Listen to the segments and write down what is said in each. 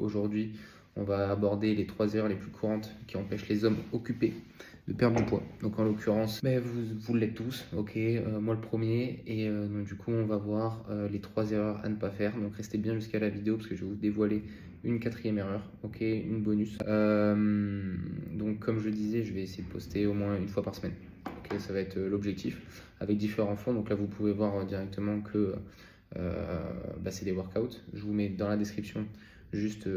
aujourd'hui, on va aborder les 3 erreurs les plus courantes qui empêchent les hommes occupés de perdre du poids. Donc en l'occurrence, vous l'êtes tous, ok, moi le premier, et donc du coup on va voir les 3 erreurs à ne pas faire. Donc restez bien jusqu'à la vidéo parce que je vais vous dévoiler une 4e erreur, ok, une bonus. Donc comme je disais, je vais essayer de poster au moins une fois par semaine. Ok, ça va être l'objectif avec différents fonds. Donc là vous pouvez voir directement que c'est des workouts. Je vous mets dans la description juste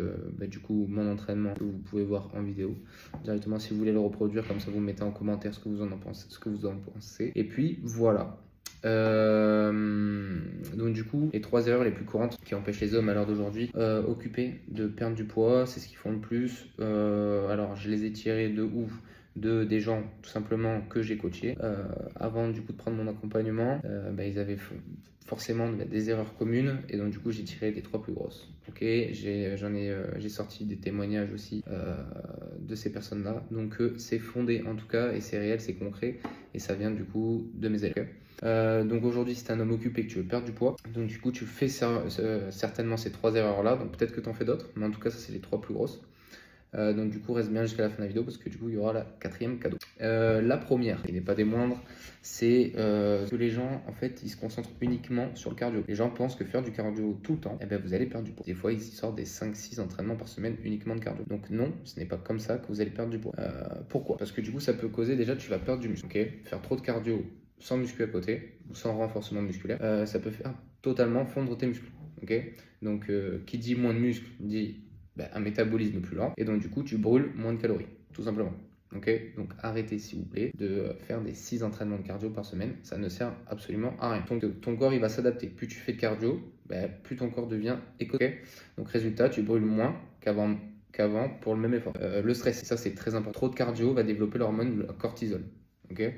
du coup mon entraînement que vous pouvez voir en vidéo directement si vous voulez le reproduire, comme ça vous mettez en commentaire ce que vous en pensez, et puis voilà. Donc du coup, les 3 erreurs les plus courantes qui empêchent les hommes à l'heure d'aujourd'hui occupés de perdre du poids, c'est ce qu'ils font le plus. Alors je les ai tirés de où? Des gens tout simplement que j'ai coachés avant du coup de prendre mon accompagnement. Ils avaient forcément des erreurs communes, et donc du coup j'ai tiré les 3 plus grosses. Ok, j'ai sorti des témoignages aussi de ces personnes là, donc c'est fondé en tout cas, et c'est réel, c'est concret, et ça vient du coup de mes élèves. Donc aujourd'hui, si tu es un homme occupé et que tu veux perdre du poids, donc du coup tu fais certainement ces 3 erreurs là, donc peut-être que tu en fais d'autres, mais en tout cas ça c'est les 3 plus grosses. Donc du coup reste bien jusqu'à la fin de la vidéo parce que du coup il y aura la 4e cadeau. La première, qui n'est pas des moindres, c'est que les gens en fait ils se concentrent uniquement sur le cardio. Les gens pensent que faire du cardio tout le temps, vous allez perdre du poids. Des fois ils sortent des 5-6 entraînements par semaine uniquement de cardio. Donc non, ce n'est pas comme ça que vous allez perdre du poids. Pourquoi? Parce que du coup ça peut causer, déjà tu vas perdre du muscle. Ok, faire trop de cardio sans muscu à côté ou sans renforcement musculaire, ça peut faire totalement fondre tes muscles. Ok, donc qui dit moins de muscles dit un métabolisme plus lent, et donc du coup tu brûles moins de calories, tout simplement. Ok, donc arrêtez s'il vous plaît de faire des 6 entraînements de cardio par semaine, ça ne sert absolument à rien. Ton corps il va s'adapter, plus tu fais de cardio, plus ton corps devient économique. Donc résultat, tu brûles moins qu'avant pour le même effort. Le stress, ça c'est très important. Trop de cardio va développer l'hormone cortisol, ok,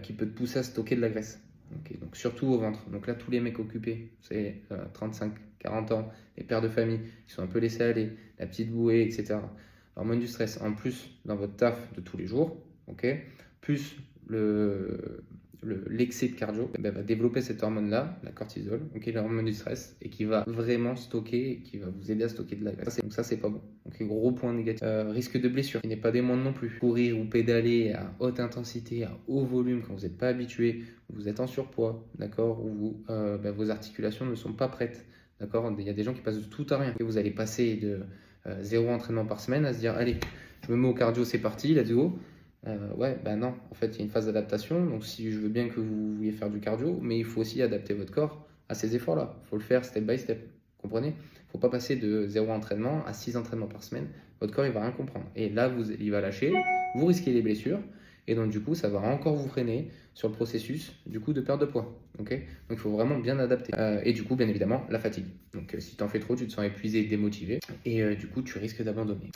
qui peut te pousser à stocker de la graisse. Okay, donc surtout au ventre. Donc là, tous les mecs occupés, c'est 35, 40 ans, les pères de famille qui sont un peu laissés aller, la petite bouée, etc. L'hormone du stress, en plus dans votre taf de tous les jours, ok, plus l'excès de cardio, va développer cette hormone-là, la cortisol, okay, l'hormone du stress, et qui va vraiment stocker, qui va vous aider à stocker de la graisse. Donc ça, c'est pas bon. Donc gros point négatif. Risque de blessure, qui n'est pas des moindres non plus. Courir ou pédaler à haute intensité, à haut volume, quand vous n'êtes pas habitué, vous êtes en surpoids, d'accord, ou vos articulations ne sont pas prêtes, d'accord. Il y a des gens qui passent de tout à rien. Et vous allez passer de 0 entraînement par semaine à se dire, allez, je me mets au cardio, c'est parti, let's go. Non, en fait, il y a une phase d'adaptation. Donc, si je veux bien que vous vouliez faire du cardio, mais il faut aussi adapter votre corps à ces efforts-là. Il faut le faire step by step. Vous comprenez? Il ne faut pas passer de 0 entraînement à 6 entraînements par semaine. Votre corps, il va rien comprendre. Et là, il va lâcher. Vous risquez les blessures. Et donc, du coup, ça va encore vous freiner sur le processus du coup de perte de poids. Okay, donc, il faut vraiment bien adapter. Et du coup, bien évidemment, la fatigue. Donc, si tu en fais trop, tu te sens épuisé, démotivé. Et du coup, tu risques d'abandonner.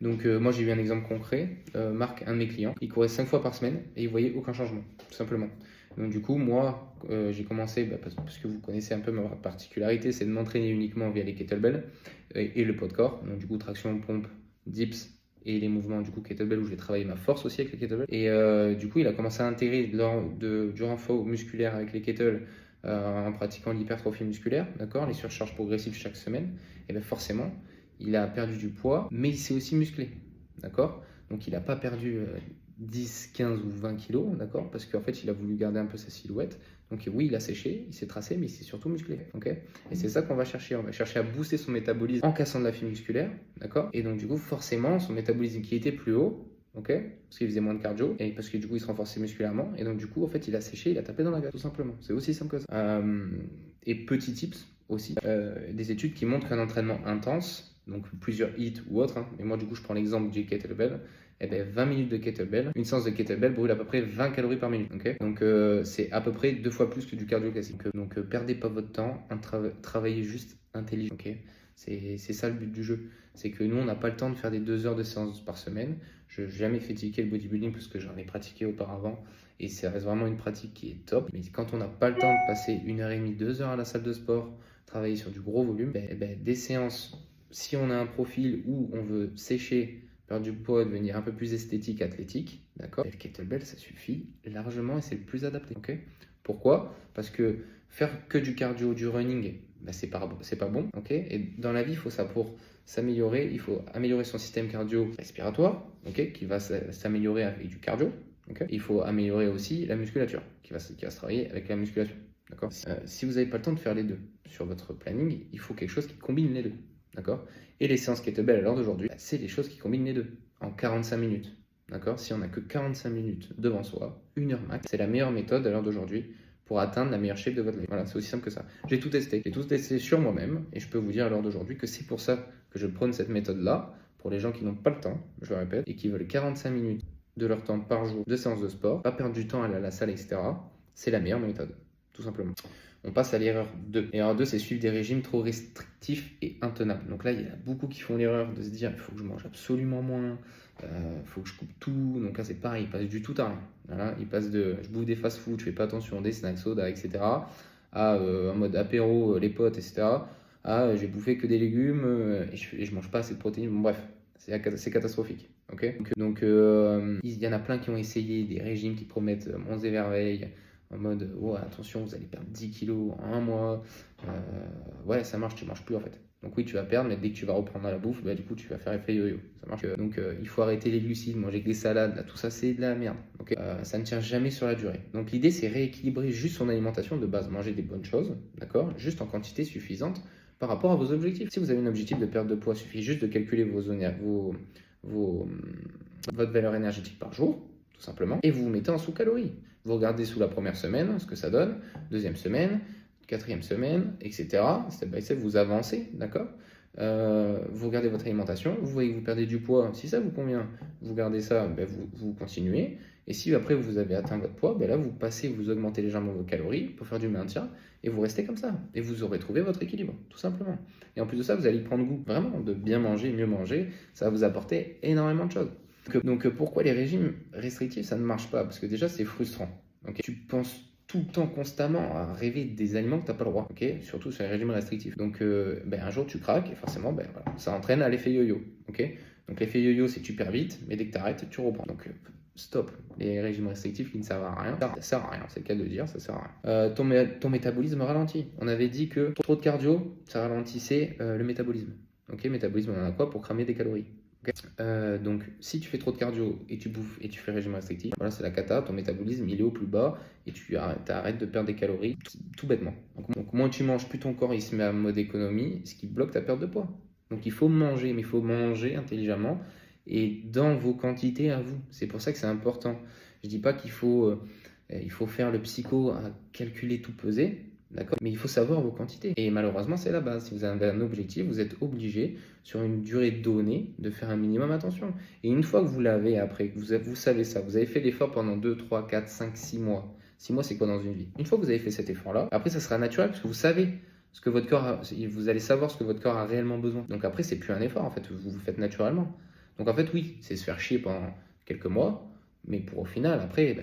Donc moi j'ai eu un exemple concret, Marc, un de mes clients, il courait 5 fois par semaine et il voyait aucun changement, tout simplement. Donc du coup moi j'ai commencé, parce que vous connaissez un peu ma particularité, c'est de m'entraîner uniquement via les kettlebells et le poids de corps, donc du coup traction, pompe, dips et les mouvements du coup kettlebell où je vais travailler ma force aussi avec les kettlebells. Et du coup il a commencé à intégrer du renfort musculaire avec les kettles en pratiquant l'hypertrophie musculaire, d'accord, les surcharges progressives chaque semaine, et bien forcément il a perdu du poids, mais il s'est aussi musclé, d'accord. Donc il n'a pas perdu 10, 15 ou 20 kilos, d'accord, parce qu'en fait il a voulu garder un peu sa silhouette. Donc oui, il a séché, il s'est tracé, mais il s'est surtout musclé, ok. Et c'est ça qu'on va chercher, on va chercher à booster son métabolisme en cassant de la fibre musculaire, d'accord. Et donc du coup, forcément, son métabolisme qui était plus haut, ok, parce qu'il faisait moins de cardio, et parce que du coup il se renforçait musculairement, et donc du coup en fait il a séché, il a tapé dans la graisse, tout simplement. C'est aussi simple que ça. Et petit tips aussi, des études qui montrent qu'un entraînement intense, donc plusieurs hits ou autres, mais moi du coup je prends l'exemple du kettlebell, 20 minutes de kettlebell, une séance de kettlebell brûle à peu près 20 calories par minute, okay. Donc c'est à peu près 2 fois plus que du cardio classique. Donc perdez pas votre temps, travaillez juste intelligent, okay. C'est ça le but du jeu, c'est que nous on n'a pas le temps de faire des 2 heures de séance par semaine. Je n'ai jamais critiqué le bodybuilding parce que j'en ai pratiqué auparavant et ça reste vraiment une pratique qui est top, mais quand on n'a pas le temps de passer 1h30, 2 heures à la salle de sport, travailler sur du gros volume, des séances, si on a un profil où on veut sécher, perdre du poids, devenir un peu plus esthétique, athlétique, d'accord, le kettlebell ça suffit largement et c'est le plus adapté, ok. Pourquoi? Parce que faire que du cardio, du running, c'est pas bon, ok. Et dans la vie, il faut ça pour s'améliorer, il faut améliorer son système cardio-respiratoire, ok, qui va s'améliorer avec du cardio. Okay. Il faut améliorer aussi la musculature, qui va se travailler avec la musculation. D'accord. Si vous n'avez pas le temps de faire les deux sur votre planning, il faut quelque chose qui combine les deux. D'accord. Et les séances kettlebell à l'heure d'aujourd'hui, c'est des choses qui combinent les deux en 45 minutes. D'accord. Si on n'a que 45 minutes devant soi, 1 heure max, c'est la meilleure méthode à l'heure d'aujourd'hui pour atteindre la meilleure shape de votre life. Voilà, c'est aussi simple que ça. J'ai tout testé sur moi-même et je peux vous dire à l'heure d'aujourd'hui que c'est pour ça que je prône cette méthode-là pour les gens qui n'ont pas le temps, je le répète, et qui veulent 45 minutes de leur temps par jour de séance de sport, pas perdre du temps à aller à la salle, etc. C'est la meilleure méthode, tout simplement. On passe à l'erreur 2. L'erreur 2, c'est suivre des régimes trop restrictifs et intenables. Donc là, il y a beaucoup qui font l'erreur de se dire il faut que je mange absolument moins, il faut que je coupe tout. Donc là, c'est pareil, ils passent du tout à rien. Voilà, ils passent de je bouffe des fast-food, je fais pas attention, des snacks, soda, etc. à en mode apéro, les potes, etc. à j'ai bouffé que des légumes et je mange pas assez de protéines. Bon, bref, c'est catastrophique. Okay. Donc il y en a plein qui ont essayé des régimes qui promettent monts et merveilles, en mode oh, attention, vous allez perdre 10 kilos en 1 mois. Ouais, ça marche, tu manges plus en fait. Donc oui, tu vas perdre, mais dès que tu vas reprendre la bouffe, bah, du coup, tu vas faire effet yo-yo. Ça marche. Donc il faut arrêter les glucides, manger que des salades, là, tout ça, c'est de la merde. Okay. Ça ne tient jamais sur la durée. Donc l'idée, c'est rééquilibrer juste son alimentation de base, manger des bonnes choses, d'accord, juste en quantité suffisante par rapport à vos objectifs. Si vous avez un objectif de perte de poids, il suffit juste de calculer votre valeur énergétique par jour, tout simplement, et vous vous mettez en sous-calories. Vous regardez sous la première semaine ce que ça donne, deuxième semaine, quatrième semaine, etc. Step by step, vous avancez, d'accord. Vous regardez votre alimentation, vous voyez que vous perdez du poids, si ça vous convient, vous gardez ça, ben vous continuez. Et si après vous avez atteint votre poids, ben là vous passez, vous augmentez légèrement vos calories pour faire du maintien et vous restez comme ça. Et vous aurez trouvé votre équilibre, tout simplement. Et en plus de ça, vous allez y prendre goût, vraiment, de bien manger, mieux manger. Ça va vous apporter énormément de choses. Donc pourquoi les régimes restrictifs, ça ne marche pas? Parce que déjà, c'est frustrant. Okay. Tu penses tout le temps, constamment, à rêver des aliments que tu n'as pas le droit, okay, surtout sur les régimes restrictifs. Donc un jour, tu craques et forcément, voilà, ça entraîne à l'effet yo-yo. Okay. Donc l'effet yo-yo, c'est que tu perds vite, mais dès que tu arrêtes, tu reprends. Donc stop les régimes restrictifs qui ne servent à rien. Ça sert à rien, c'est le cas de le dire, ça sert à rien. Ton métabolisme ralentit. On avait dit que trop de cardio, ça ralentissait le métabolisme. Okay, métabolisme, on en a quoi pour cramer des calories? Okay. Donc si tu fais trop de cardio et tu bouffes et tu fais régime restrictif, voilà, c'est la cata, ton métabolisme il est au plus bas et tu arrêtes de perdre des calories tout bêtement. Donc moins tu manges, plus ton corps il se met en mode économie, ce qui bloque ta perte de poids. Donc il faut manger, mais il faut manger intelligemment et dans vos quantités à vous. C'est pour ça que c'est important. Je dis pas qu'il faut faire le psycho à calculer tout peser. D'accord. Mais il faut savoir vos quantités. Et malheureusement, c'est la base. Si vous avez un objectif, vous êtes obligé, sur une durée donnée, de faire un minimum attention. Et une fois que vous l'avez, après, que vous savez ça, vous avez fait l'effort pendant 2, 3, 4, 5, 6 mois. 6 mois, c'est quoi dans une vie? Une fois que vous avez fait cet effort-là, après, ça sera naturel parce que vous savez ce que votre corps vous allez savoir ce que votre corps a réellement besoin. Donc après, c'est plus un effort, en fait. Vous le faites naturellement. Donc en fait, oui, c'est se faire chier pendant quelques mois. Mais pour au final, après,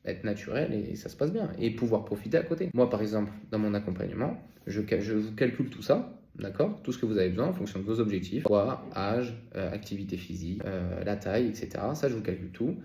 être naturel et ça se passe bien et pouvoir profiter à côté. Moi, par exemple, dans mon accompagnement, je vous calcule tout ça, d'accord, tout ce que vous avez besoin en fonction de vos objectifs, poids, âge, activité physique, la taille, etc. Ça, je vous calcule tout.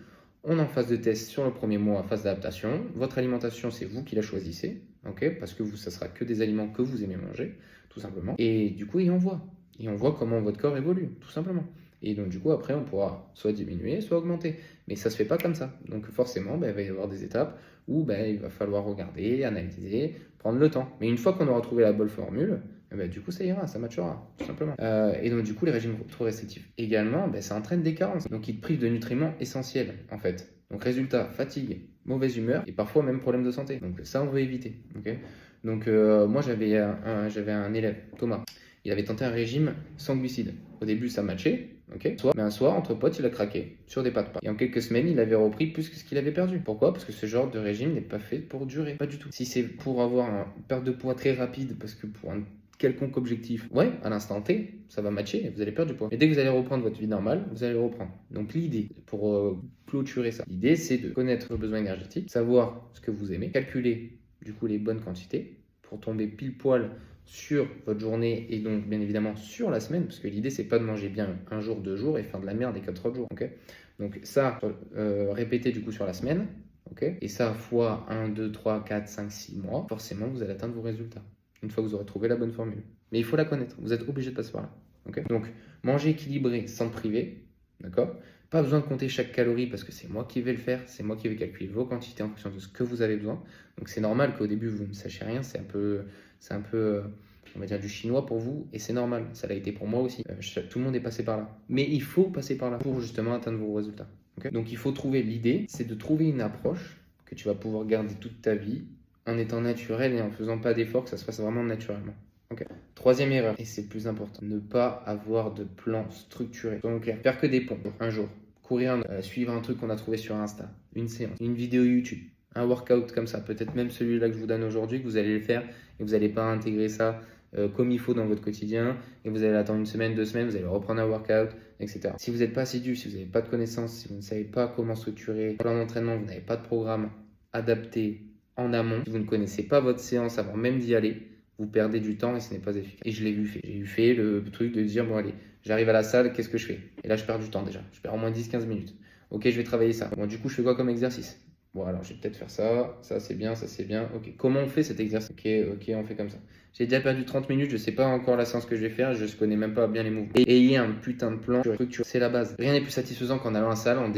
On est en phase de test sur le premier mois, phase d'adaptation. Votre alimentation, c'est vous qui la choisissez, ok, parce que ça sera que des aliments que vous aimez manger, tout simplement. Et du coup, on voit comment votre corps évolue, tout simplement. Et donc, du coup, après, on pourra soit diminuer, soit augmenter. Mais ça ne se fait pas comme ça. Donc, forcément, il va y avoir des étapes où il va falloir regarder, analyser, prendre le temps. Mais une fois qu'on aura trouvé la bonne formule, du coup, ça ira, ça matchera, tout simplement. Et donc, du coup, les régimes trop restrictifs également, ça entraîne des carences. Donc, ils te privent de nutriments essentiels, en fait. Donc, résultat, fatigue, mauvaise humeur et parfois même problème de santé. Donc, ça, on veut éviter. Okay. Donc, moi, j'avais un élève, Thomas. Il avait tenté un régime sans glucides. Au début, ça matchait. Okay. Mais un soir, entre potes, il a craqué sur des pâtes. Et en quelques semaines, il avait repris plus que ce qu'il avait perdu. Pourquoi? Parce que ce genre de régime n'est pas fait pour durer. Pas du tout. Si c'est pour avoir une perte de poids très rapide, parce que pour un quelconque objectif, ouais, à l'instant T, ça va matcher et vous allez perdre du poids. Et dès que vous allez reprendre votre vie normale, vous allez le reprendre. Donc l'idée, pour clôturer ça, l'idée c'est de connaître vos besoins énergétiques, savoir ce que vous aimez, calculer du coup les bonnes quantités pour tomber pile poil sur votre journée et donc bien évidemment sur la semaine, parce que l'idée c'est pas de manger bien un jour, 2 jours et faire de la merde les 4 autres jours. Okay. Donc ça, répétez du coup sur la semaine, okay. Et ça fois 1, 2, 3, 4, 5, 6 mois, forcément vous allez atteindre vos résultats, une fois que vous aurez trouvé la bonne formule. Mais il faut la connaître, vous êtes obligé de passer par là. Okay, donc, manger équilibré sans te priver, d'accord? Pas besoin de compter chaque calorie parce que c'est moi qui vais le faire, c'est moi qui vais calculer vos quantités en fonction de ce que vous avez besoin. Donc c'est normal qu'au début vous ne sachiez rien, c'est un peu, on va dire du chinois pour vous et c'est normal, ça l'a été pour moi aussi. Tout le monde est passé par là. Mais il faut passer par là pour justement atteindre vos résultats. Okay, donc il faut trouver l'idée, c'est de trouver une approche que tu vas pouvoir garder toute ta vie en étant naturel et en faisant pas d'efforts, que ça se fasse vraiment naturellement. Okay. Troisième erreur, et c'est le plus important, ne pas avoir de plan structuré. Soyons clairs, faire que des ponts un jour. Courir, suivre un truc qu'on a trouvé sur Insta, une séance, une vidéo YouTube, un workout comme ça, peut-être même celui-là que je vous donne aujourd'hui, que vous allez le faire et vous n'allez pas intégrer ça comme il faut dans votre quotidien et vous allez attendre une semaine, 2 semaines, vous allez reprendre un workout, etc. Si vous n'êtes pas assidu, si vous n'avez pas de connaissances, si vous ne savez pas comment structurer un plan d'entraînement, vous n'avez pas de programme adapté en amont, si vous ne connaissez pas votre séance avant même d'y aller, vous perdez du temps et ce n'est pas efficace. Et je l'ai vu fait. J'ai eu fait le truc de dire, bon allez, j'arrive à la salle, qu'est-ce que je fais? Et là, je perds du temps déjà. Je perds au moins 10-15 minutes. Ok, je vais travailler ça. Bon, du coup, je fais quoi comme exercice? Bon, alors, je vais peut-être faire ça. Ça, c'est bien, ça, c'est bien. Ok, comment on fait cet exercice? Ok, on fait comme ça. J'ai déjà perdu 30 minutes, je ne sais pas encore la séance que je vais faire, je ne connais même pas bien les mouvements. Et ayez un putain de plan structuré, c'est la base. Rien n'est plus satisfaisant qu'en allant à la salle, en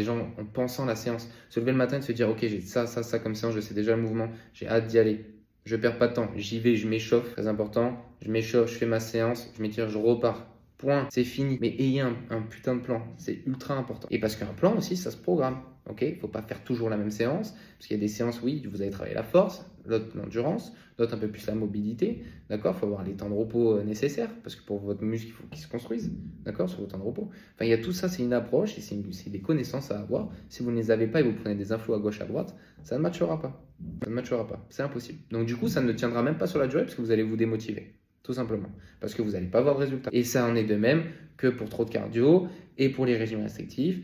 pensant la séance. Se lever le matin et se dire, ok, j'ai ça comme séance, je sais déjà le mouvement, j'ai hâte d'y aller. Je perds pas de temps, j'y vais, je m'échauffe, très important. Je m'échauffe, je fais ma séance, je m'étire, je repars. Point, c'est fini. Mais ayez un putain de plan, c'est ultra important. Et parce qu'un plan aussi, ça se programme. Ok, il ne faut pas faire toujours la même séance, parce qu'il y a des séances, oui, vous allez travailler la force, l'autre l'endurance, d'autres un peu plus la mobilité, d'accord. Il faut avoir les temps de repos nécessaires, parce que pour votre muscle, il faut qu'il se construise, d'accord, sur vos temps de repos. Enfin, il y a tout ça, c'est une approche, et c'est des connaissances à avoir. Si vous ne les avez pas et vous prenez des infos à gauche, à droite, ça ne matchera pas. Ça ne matchera pas, c'est impossible. Donc du coup, ça ne tiendra même pas sur la durée, parce que vous allez vous démotiver. Tout simplement, parce que vous n'allez pas avoir de résultats. Et ça en est de même que pour trop de cardio, et pour les régimes restrictifs,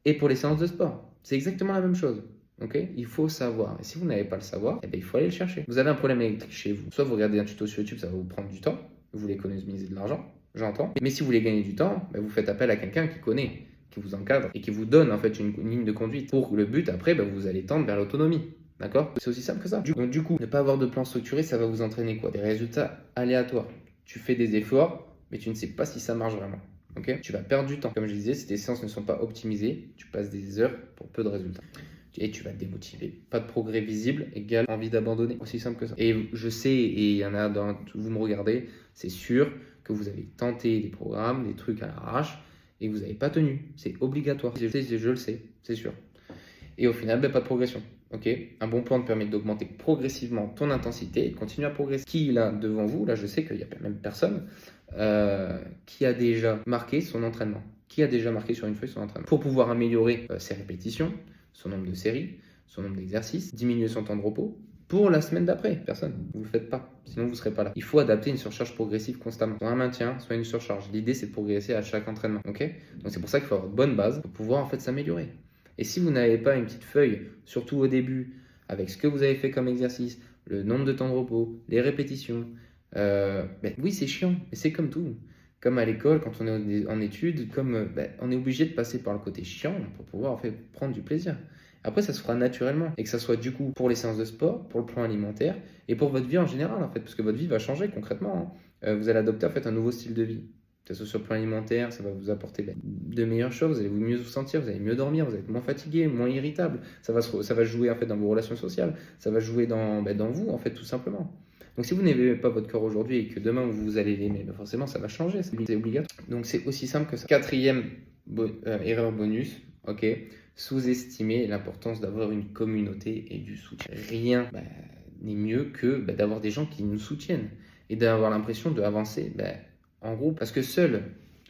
et pour les séances de sport. C'est exactement la même chose. Okay, il faut savoir. Et si vous n'avez pas le savoir, eh bien, il faut aller le chercher. Vous avez un problème électrique chez vous. Soit vous regardez un tuto sur YouTube, ça va vous prendre du temps. Vous voulez économiser de l'argent, j'entends. Mais si vous voulez gagner du temps, ben, vous faites appel à quelqu'un qui connaît, qui vous encadre et qui vous donne en fait une ligne de conduite. Pour le but, après, ben, vous allez tendre vers l'autonomie. D'accord? C'est aussi simple que ça. Donc du coup, ne pas avoir de plan structuré, ça va vous entraîner quoi? Des résultats aléatoires. Tu fais des efforts, mais tu ne sais pas si ça marche vraiment. Okay, tu vas perdre du temps. Comme je disais, si tes séances ne sont pas optimisées, tu passes des heures pour peu de résultats. Et tu vas te démotiver. Pas de progrès visible égale envie d'abandonner. Aussi simple que ça. Et je sais, et il y en a dans vous me regardez, c'est sûr que vous avez tenté des programmes, des trucs à l'arrache, et que vous n'avez pas tenu. C'est obligatoire. Je le sais, c'est sûr. Et au final, ben, pas de progression. Okay, un bon plan te permet d'augmenter progressivement ton intensité et de continuer à progresser. Qui là devant vous, là je sais qu'il n'y a même personne qui a déjà marqué son entraînement, qui a déjà marqué sur une feuille son entraînement, pour pouvoir améliorer ses répétitions, son nombre de séries, son nombre d'exercices, diminuer son temps de repos pour la semaine d'après. Personne, vous ne le faites pas, sinon vous ne serez pas là. Il faut adapter une surcharge progressive constamment, soit un maintien, soit une surcharge. L'idée c'est de progresser à chaque entraînement. Okay, donc c'est pour ça qu'il faut avoir une bonne base pour pouvoir en fait s'améliorer. Et si vous n'avez pas une petite feuille, surtout au début, avec ce que vous avez fait comme exercice, le nombre de temps de repos, les répétitions, ben oui, c'est chiant, mais c'est comme tout. Comme à l'école, quand on est en études, on est obligé de passer par le côté chiant pour pouvoir en fait prendre du plaisir. Après, ça se fera naturellement. Et que ça soit du coup pour les séances de sport, pour le plan alimentaire et pour votre vie en général, en fait, parce que votre vie va changer concrètement. Vous allez adopter en fait un nouveau style de vie. Que ce soit sur le plan alimentaire, ça va vous apporter de meilleures choses, vous allez mieux vous sentir, vous allez mieux dormir, vous allez être moins fatigué, moins irritable. Ça va jouer en fait dans vos relations sociales, ça va jouer dans vous en fait tout simplement. Donc si vous n'aimez pas votre corps aujourd'hui et que demain vous allez l'aimer, forcément ça va changer, c'est obligatoire. Donc c'est aussi simple que ça. Quatrième erreur bonus, ok, sous-estimer l'importance d'avoir une communauté et du soutien. Rien n'est mieux que d'avoir des gens qui nous soutiennent et d'avoir l'impression d'avancer en groupe, parce que seul,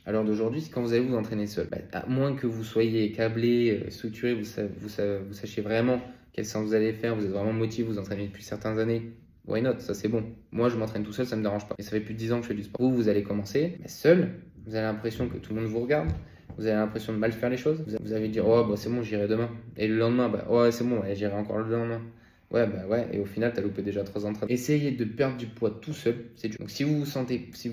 à l'heure d'aujourd'hui, quand vous allez vous entraîner seul, à moins que vous soyez câblé, structuré, vous sachiez vraiment quel sens vous allez faire, vous êtes vraiment motivé, vous entraînez depuis certaines années, why not, ça c'est bon. Moi je m'entraîne tout seul, ça me dérange pas. Et ça fait plus de 10 ans que je fais du sport. Vous allez commencer, mais seul, vous avez l'impression que tout le monde vous regarde, vous avez l'impression de mal faire les choses, vous allez dire, oh c'est bon, j'irai demain. Et le lendemain, ouais c'est bon, j'irai encore le lendemain. Ouais, et au final, tu as loupé déjà 3 entraînements. Essayez de perdre du poids tout seul, c'est dur. Donc si vous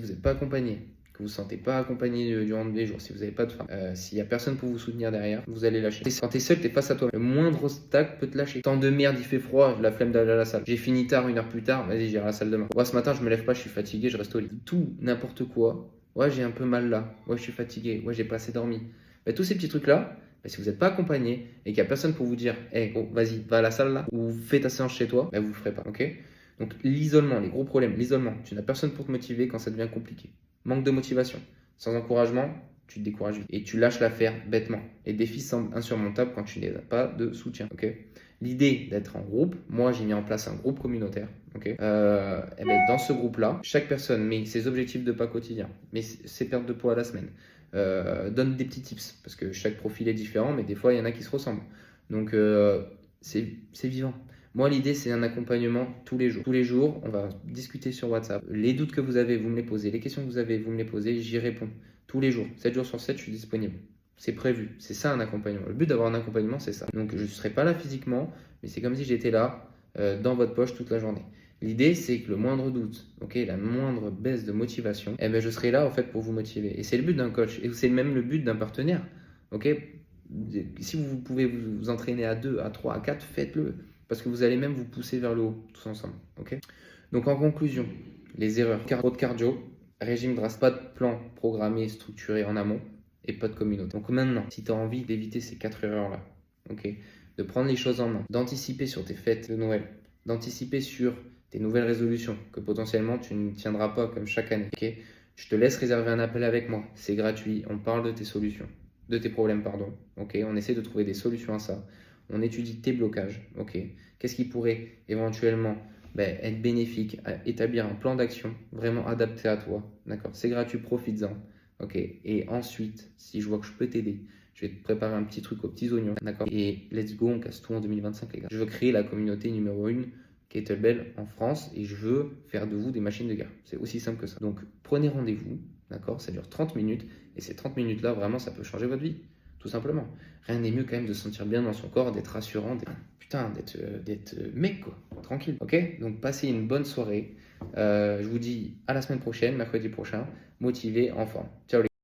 n'êtes pas accompagné, que vous ne vous sentez pas accompagné durant des jours, si vous n'avez pas de faim, s'il n'y a personne pour vous soutenir derrière, vous allez lâcher. Quand tu es seul, tu es face à toi. Le moindre obstacle peut te lâcher. Temps de merde, il fait froid, j'ai la flemme d'aller à la salle. J'ai fini tard, 1 heure plus tard, vas-y, j'irai à la salle demain. Ce matin, je me lève pas, je suis fatigué, je reste au lit. Tout, n'importe quoi. Ouais, j'ai un peu mal là. Ouais, je suis fatigué. Ouais, j'ai pas assez dormi. Bah, tous ces petits trucs-là, bah, si vous n'êtes pas accompagné et qu'il n'y a personne pour vous dire, hey, gros, vas-y, va à la salle là, ou fais ta séance chez toi, bah, vous ne le ferez pas. Ok? Donc, l'isolement, les gros problèmes, l'isolement. Tu n'as personne pour te motiver quand ça devient compliqué. Manque de motivation. Sans encouragement, tu te décourages vite. Et tu lâches l'affaire bêtement. Les défis semblent insurmontables quand tu n'as pas de soutien. Ok? L'idée d'être en groupe, moi j'ai mis en place un groupe communautaire. Okay, et ben, dans ce groupe-là, chaque personne met ses objectifs de pas quotidien, met ses pertes de poids à la semaine, donne des petits tips, parce que chaque profil est différent, mais des fois il y en a qui se ressemblent. Donc c'est vivant. Moi, l'idée, c'est un accompagnement tous les jours. Tous les jours, on va discuter sur WhatsApp. Les doutes que vous avez, vous me les posez. Les questions que vous avez, vous me les posez. J'y réponds tous les jours. 7 jours sur 7, je suis disponible. C'est prévu. C'est ça un accompagnement. Le but d'avoir un accompagnement, c'est ça. Donc, je ne serai pas là physiquement, mais c'est comme si j'étais là dans votre poche toute la journée. L'idée, c'est que le moindre doute, la moindre baisse de motivation, eh ben, je serai là en fait pour vous motiver. Et c'est le but d'un coach. Et c'est même le but d'un partenaire. Si vous pouvez vous entraîner à 2, à 3, à 4, faites-le. Parce que vous allez même vous pousser vers le haut, tous ensemble. Donc en conclusion, les erreurs. Trop de cardio, régime drastique, pas de plan programmé, structuré en amont et pas de communauté. Donc maintenant, si tu as envie d'éviter ces 4 erreurs-là, de prendre les choses en main, d'anticiper sur tes fêtes de Noël, d'anticiper sur tes nouvelles résolutions que potentiellement tu ne tiendras pas comme chaque année. Je te laisse réserver un appel avec moi, c'est gratuit, on parle de tes solutions, de tes problèmes, pardon. On essaie de trouver des solutions à ça. On étudie tes blocages. Qu'est-ce qui pourrait éventuellement être bénéfique, à établir un plan d'action vraiment adapté à toi. D'accord? C'est gratuit, profites-en. Et ensuite, si je vois que je peux t'aider, je vais te préparer un petit truc aux petits oignons. D'accord? Et let's go, on casse tout en 2025, les gars. Je veux créer la communauté numéro 1 kettlebell en France et je veux faire de vous des machines de guerre. C'est aussi simple que ça. Donc, prenez rendez-vous. D'accord? Ça dure 30 minutes. Et ces 30 minutes-là, vraiment, ça peut changer votre vie. Tout simplement. Rien n'est mieux quand même de se sentir bien dans son corps, d'être rassurant, d'être mec, quoi. Tranquille. Donc, passez une bonne soirée. Je vous dis à la semaine prochaine, mercredi prochain. Motivé, en forme. Ciao les gars.